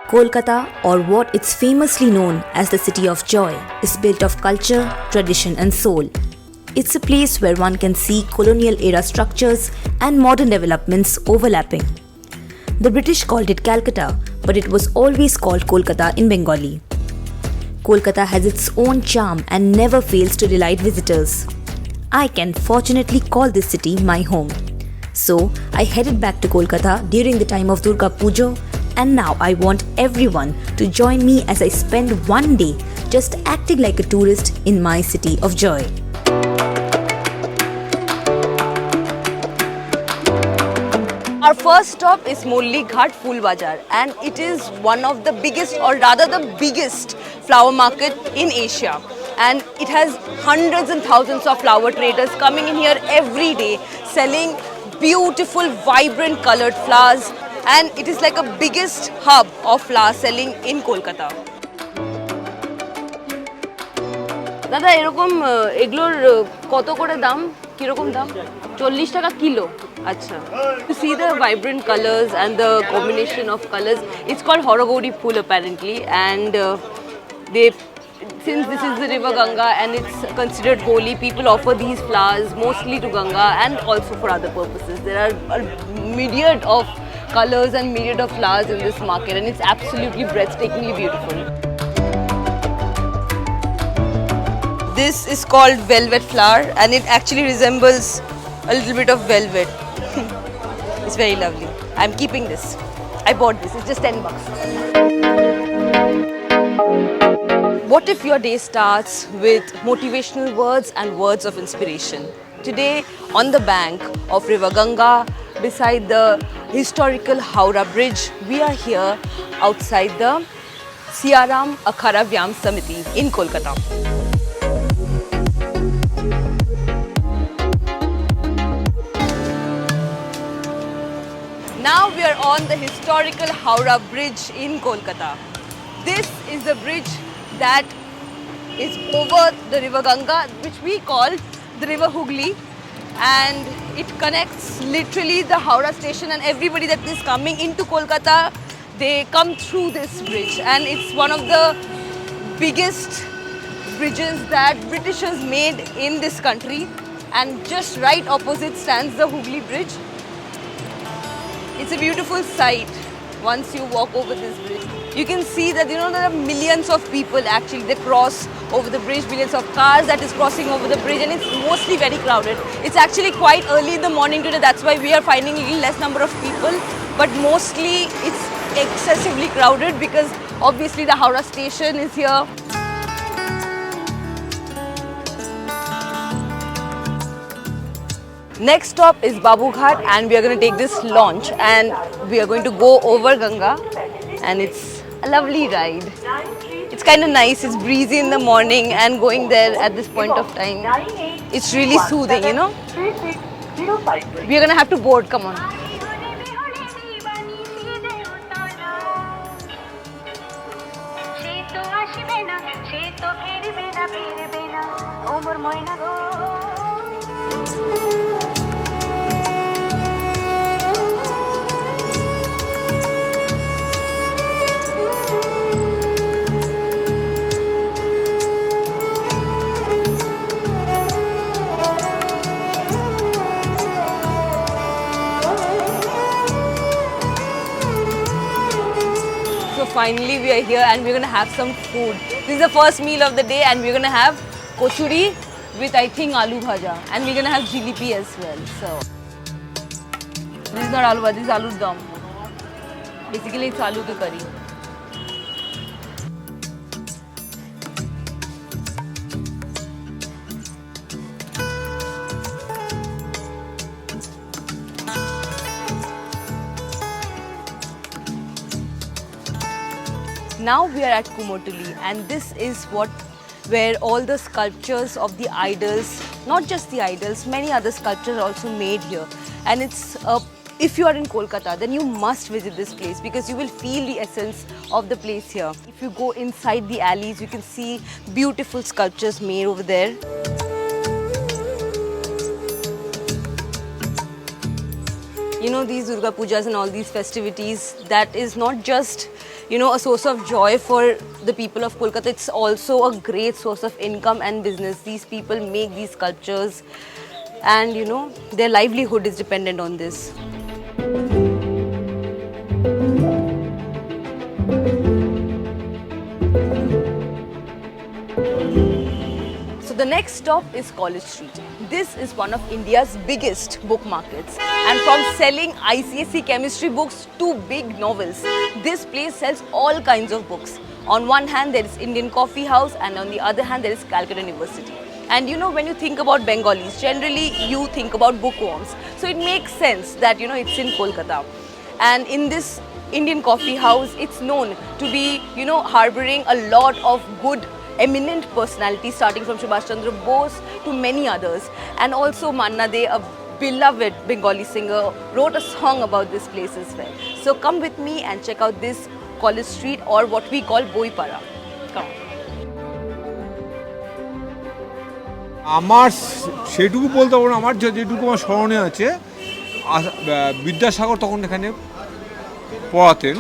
Kolkata, or what it's famously known as the City of Joy, is built of culture, tradition and soul. It's a place where one can see colonial era structures and modern developments overlapping. The British called it Calcutta, but it was always called Kolkata in Bengali. Kolkata has its own charm and never fails to delight visitors. I can fortunately call this city my home. So, I headed back to Kolkata during the time of Durga Puja, and now I want everyone to join me as I spend one day just acting like a tourist in my city of joy. Our first stop is Molli Ghat Phool Bazaar, and it is one of the biggest, or rather the biggest flower market in Asia. And it has hundreds and thousands of flower traders coming in here every day selling beautiful, vibrant colored flowers, and it is like a biggest hub of flower selling in Kolkata. দাদা এরকম এগুলোর কত করে দাম কিরকম দাম 40 টাকা kilo আচ্ছা you see the vibrant colors and the combination of colors. It's called Horogodi Phool apparently, and since this is the river Ganga and it's considered holy, people offer these flowers mostly to Ganga and also for other purposes. There are a myriad of colors and myriad of flowers in this market, and it's absolutely breathtakingly beautiful. This is called velvet flower, and it actually resembles a little bit of velvet. It's very lovely. I'm keeping this. I bought this. It's just 10 bucks. What if your day starts with motivational words and words of inspiration? Today, on the bank of River Ganga, beside the historical Howrah Bridge, we are here outside the Siaram Akhara Vyam Samiti in Kolkata. Now we are on the historical Howrah Bridge in Kolkata. This is the bridge that is over the river Ganga, which we call the river Hooghly, and it connects literally the Howrah station, and everybody that is coming into Kolkata, they come through this bridge, and it's one of the biggest bridges that Britishers made in this country, and just right opposite stands the Hooghly Bridge. It's a beautiful sight once you walk over this bridge. You can see that there are millions of people actually that cross over the bridge, millions of cars that is crossing over the bridge, and it's mostly very crowded. It's actually quite early in the morning today, that's why we are finding a little less number of people, but mostly it's excessively crowded because obviously the Howrah station is here. Next stop is Babu Ghat, and we are going to take this launch and we are going to go over Ganga, and it's a lovely ride. It's kind of nice, it's breezy in the morning, and going there at this point of time, it's really soothing, you know. We are going to have to board, come on. So finally we are here and we're going to have some food. This is the first meal of the day, and we're going to have kochuri with I think aloo bhaja, and we're going to have jalebi as well. So this is not aloo bhaja, this is aloo dum. Basically it's aloo ki curry. Now we are at Kumotuli, and this is where all the sculptures of the idols, not just the idols, many other sculptures are also made here. And it's if you are in Kolkata, then you must visit this place because you will feel the essence of the place here. If you go inside the alleys, you can see beautiful sculptures made over there. you know, these Durga Pujas and all these festivities, that is not just, you know, a source of joy for the people of Kolkata, it's also a great source of income and business. These people make these sculptures and, you know, their livelihood is dependent on this. So the next stop is College Street. This is one of India's biggest book markets, and from selling ICSE chemistry books to big novels, this place sells all kinds of books. On one hand there is Indian Coffee House, and on the other hand there is Calcutta University. And you know, when you think about Bengalis, generally you think about bookworms. So it makes sense that, you know, it's in Kolkata. And in this Indian Coffee House, it's known to be, you know, harboring a lot of good eminent personalities, starting from Subhash Chandra Bose to many others. And also Manna De, a beloved Bengali singer, wrote a song about this place as well. So come with me and check out this College Street, or what we call Boipara. Come on. আমার সেটুকু বলতে পারবো না, আমার যেটুকু আমার স্মরণে আছে, বিদ্যাসাগর তখন এখানে পড়াতেন,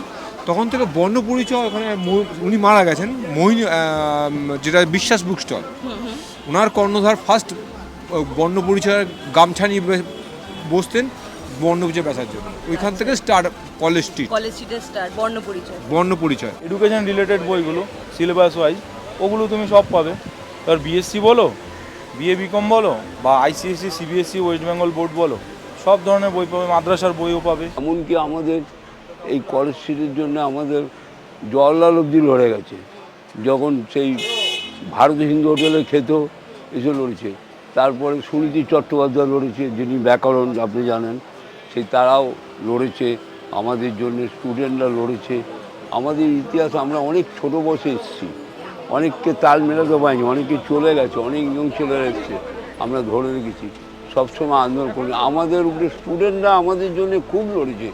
তখন থেকে বর্ণ পরিচয় ওখানে, উনি মারা গেছেন, মোহিনী যেটা বিশ্বাস বুক স্টল, ওনার কর্ণধার ফার্স্ট বর্ণ পরিচয়ের গামছা নিয়ে বসতেন বর্ণ পরিচয় বেচার জন্য। ওইখান থেকে স্টার্ট কলেজ স্ট্রিট, কলেজ স্ট্রিটের স্টার্ট বর্ণ পরিচয়। এডুকেশন রিলেটেড বইগুলো সিলেবাস ওয়াইজ ওগুলো তুমি সব পাবে। তার বিএসসি বলো, বিএ বিকম বলো, বা ICSE CBSE West Bengal board বলো, সব ধরনের বই পাবে, মাদ্রাসার বইও পাবে। এমনকি আমাদের এই কলেজ স্ট্রিটের জন্য আমাদের জওয়াহরলাল অবধি লড়ে গেছে, যখন সেই ভারত হিন্দু হোটেলে খেত এসে লড়েছে। তারপরে সুনীতি চট্টোপাধ্যায় লড়েছে, যিনি ব্যাকরণ আপনি জানেন, সেই তারাও লড়েছে আমাদের জন্য, স্টুডেন্টরা লড়েছে। আমাদের ইতিহাস আমরা অনেক ছোটো বয়সে এসেছি, অনেককে তাল মেলাতে পারিনি, অনেকে চলে গেছে, অনেক ইয়ং ছেলেরা এসছে, আমরা ধরে রেখেছি, সবসময় আন্দোলন করি। আমাদের উপরে স্টুডেন্টরা আমাদের জন্য খুব লড়েছে।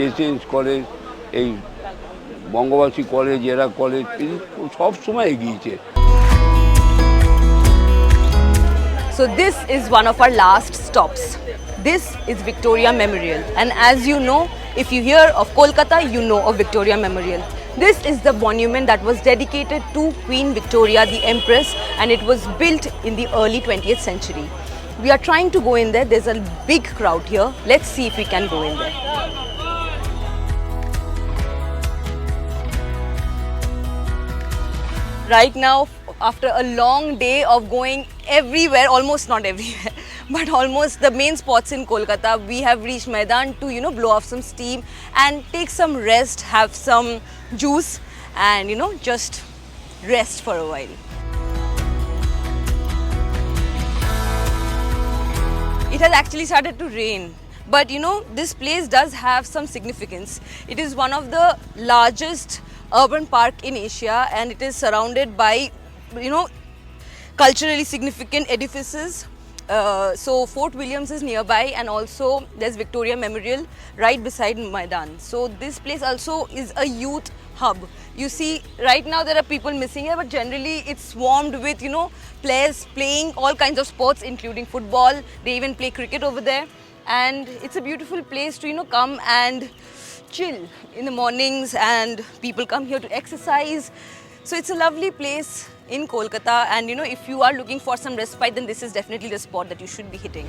এসএনস কলেজ, এই বঙ্গবাসী কলেজ, এরা কলেজ, সব সময় এগিয়েছে। So this is one of our last stops. This is Victoria Memorial, and as you know, if you hear of Kolkata, you know of Victoria Memorial. This is the monument that was dedicated to Queen Victoria, the Empress, and it was built in the early 20th century. We are trying to go in there. There's a big crowd here. Let's see if we can go in there. Right now, after a long day of going everywhere, almost not everywhere, but almost the main spots in Kolkata, we have reached Maidan to, you know, blow off some steam and take some rest, have some juice, and, you know, just rest for a while. It has actually started to rain, but you know, this place does have some significance. It is one of the largest urban park in Asia, and it is surrounded by, you know, culturally significant edifices. So Fort Williams is nearby, and also there's Victoria Memorial right beside Maidan. So this place also is a youth hub. You see, right now there are people missing here, but generally it's swarmed with, you know, players playing all kinds of sports, including football. They even play cricket over there, and it's a beautiful place to, you know, come and chill in the mornings, and people come here to exercise. So it's a lovely place in Kolkata, and you know, if you are looking for some respite, then this is definitely the spot that you should be hitting.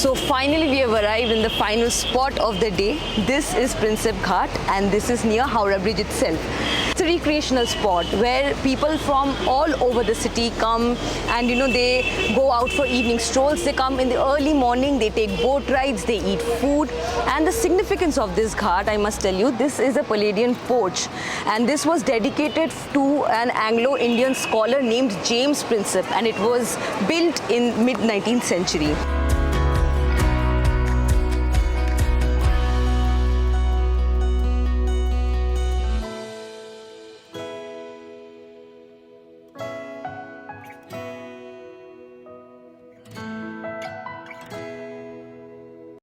So finally we have arrived in the final spot of the day. This is Prinsep Ghat, and this is near Howrah Bridge itself. It's a recreational spot where people from all over the city come, and you know, they go out for evening strolls. They come in the early morning, they take boat rides, they eat food. And the significance of this ghat, I must tell you, this is a Palladian porch, and this was dedicated to an Anglo-Indian scholar named James Prinsep, and it was built in mid-19th century.